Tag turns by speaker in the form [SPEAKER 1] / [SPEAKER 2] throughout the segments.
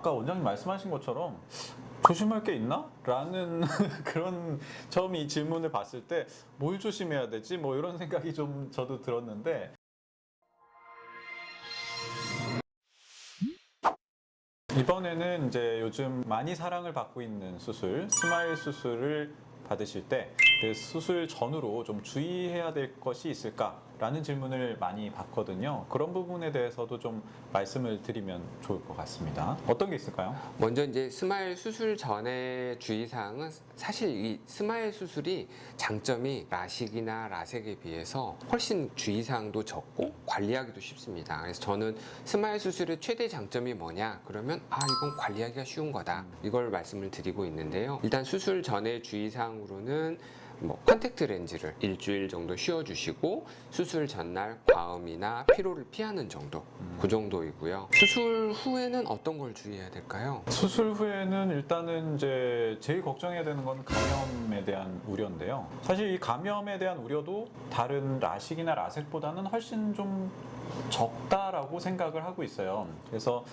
[SPEAKER 1] 아까 원장님 말씀하신 것처럼 조심할 게 있나? 라는 그런 처음 이 질문을 봤을 때 뭘 조심해야 되지? 뭐 이런 생각이 좀 저도 들었는데 이번에는 이제 요즘 많이 사랑을 받고 있는 수술, 스마일 수술을 받으실 때 그 수술 전후로 좀 주의해야 될 것이 있을까라는 질문을 많이 받거든요. 그런 부분에 대해서도 좀 말씀을 드리면 좋을 것 같습니다. 어떤 게 있을까요?
[SPEAKER 2] 먼저 이제 스마일 수술 전에 주의사항은 사실 이 스마일 수술이 장점이 라식이나 라섹에 비해서 훨씬 주의사항도 적고 관리하기도 쉽습니다. 그래서 저는 스마일 수술의 최대 장점이 뭐냐? 그러면 이건 관리하기가 쉬운 거다. 이걸 말씀을 드리고 있는데요. 일단 수술 전에 주의사항으로는 컨택트 렌즈를 일주일 정도 씌워주시고 수술 전날 과음이나 피로를 피하는 정도 그 정도이고요. 수술 후에는 어떤 걸 주의해야 될까요?
[SPEAKER 1] 수술 후에는 일단은 이제 제일 걱정해야 되는 건 감염에 대한 우려인데요. 사실 이 감염에 대한 우려도 다른 라식이나 라섹보다는 훨씬 좀 적다라고 생각을 하고 있어요. 그래서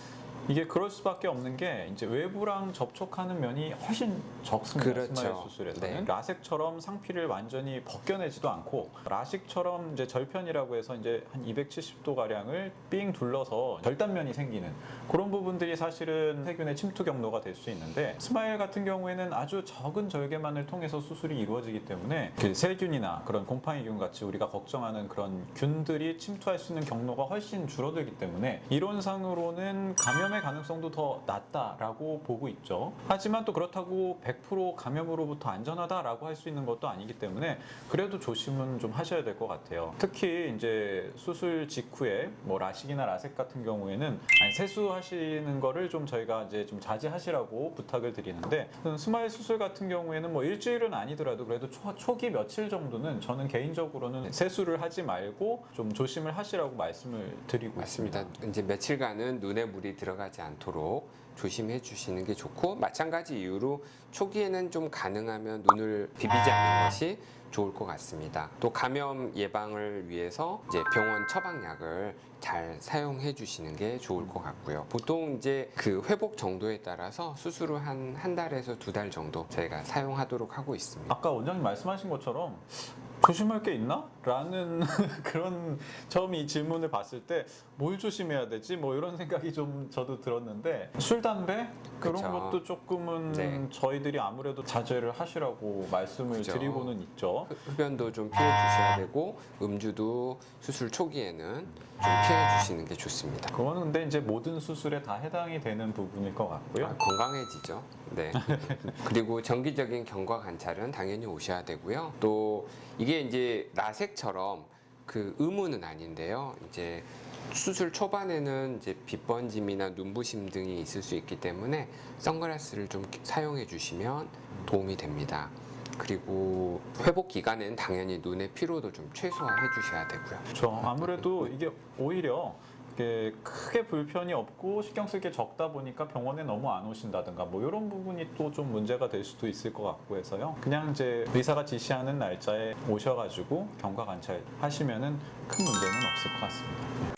[SPEAKER 1] 이게 그럴 수밖에 없는 게 이제 외부랑 접촉하는 면이 훨씬 적습니다.
[SPEAKER 2] 그렇죠.
[SPEAKER 1] 스마일 수술에서는
[SPEAKER 2] 네.
[SPEAKER 1] 라섹처럼 상피를 완전히 벗겨내지도 않고 라식처럼 이제 절편이라고 해서 이제 한 270도 가량을 삥 둘러서 절단면이 생기는 그런 부분들이 사실은 세균의 침투 경로가 될 수 있는데 스마일 같은 경우에는 아주 적은 절개만을 통해서 수술이 이루어지기 때문에 그 세균이나 그런 곰팡이균 같이 우리가 걱정하는 그런 균들이 침투할 수 있는 경로가 훨씬 줄어들기 때문에 이론상으로는 감염의 가능성도 더 낮다라고 보고 있죠. 하지만 또 그렇다고 100% 감염으로부터 안전하다라고 할 수 있는 것도 아니기 때문에 그래도 조심은 좀 하셔야 될 것 같아요. 특히 이제 수술 직후에 뭐 라식이나 라섹 같은 경우에는 세수하시는 거를 좀 저희가 이제 좀 자제하시라고 부탁을 드리는데 스마일 수술 같은 경우에는 뭐 일주일은 아니더라도 그래도 초기 며칠 정도는 저는 개인적으로는 세수를 하지 말고 좀 조심을 하시라고 말씀을 드리고
[SPEAKER 2] 맞습니다.
[SPEAKER 1] 있습니다.
[SPEAKER 2] 이제 며칠간은 눈에 물이 들어가지 않도록 조심해 주시는 게 좋고 마찬가지 이유로 초기에는 좀 가능하면 눈을 비비지 않는 것이 좋을 것 같습니다. 또 감염 예방을 위해서 이제 병원 처방약을 잘 사용해 주시는 게 좋을 것 같고요. 보통 이제 그 회복 정도에 따라서 수술 후 한 달에서 2달 정도 저희가 사용하도록 하고 있습니다.
[SPEAKER 1] 아까 원장님 말씀하신 것처럼 조심할 게 있나? 라는 그런 처음 이 질문을 봤을 때 뭘 조심해야 되지? 뭐 이런 생각이 좀 저도 들었는데 술, 담배? 그런
[SPEAKER 2] 그쵸.
[SPEAKER 1] 것도 조금은
[SPEAKER 2] 네.
[SPEAKER 1] 저희들이 아무래도 자제를 하시라고 말씀을
[SPEAKER 2] 그죠.
[SPEAKER 1] 드리고는 있죠.
[SPEAKER 2] 흡연도 좀 피해 주셔야 되고 음주도 수술 초기에는 좀 피해 주시는 게 좋습니다.
[SPEAKER 1] 그거는 근데 이제 모든 수술에 다 해당이 되는 부분일 것 같고요.
[SPEAKER 2] 건강해지죠. 네. 그리고 정기적인 경과 관찰은 당연히 오셔야 되고요. 또 이게 이제 라섹처럼 그 의무는 아닌데요. 이제 수술 초반에는 이제 빛번짐이나 눈부심 등이 있을 수 있기 때문에 선글라스를 좀 사용해 주시면 도움이 됩니다. 그리고 회복 기간은 당연히 눈의 피로도 좀 최소화해 주셔야 되고요.
[SPEAKER 1] 그렇죠. 아무래도 이게 오히려 이게 크게 불편이 없고 신경 쓸 게 적다 보니까 병원에 너무 안 오신다든가 뭐 이런 부분이 또 좀 문제가 될 수도 있을 것 같고 해서요. 그냥 이제 의사가 지시하는 날짜에 오셔가지고 경과 관찰 하시면은 큰 문제는 없을 것 같습니다.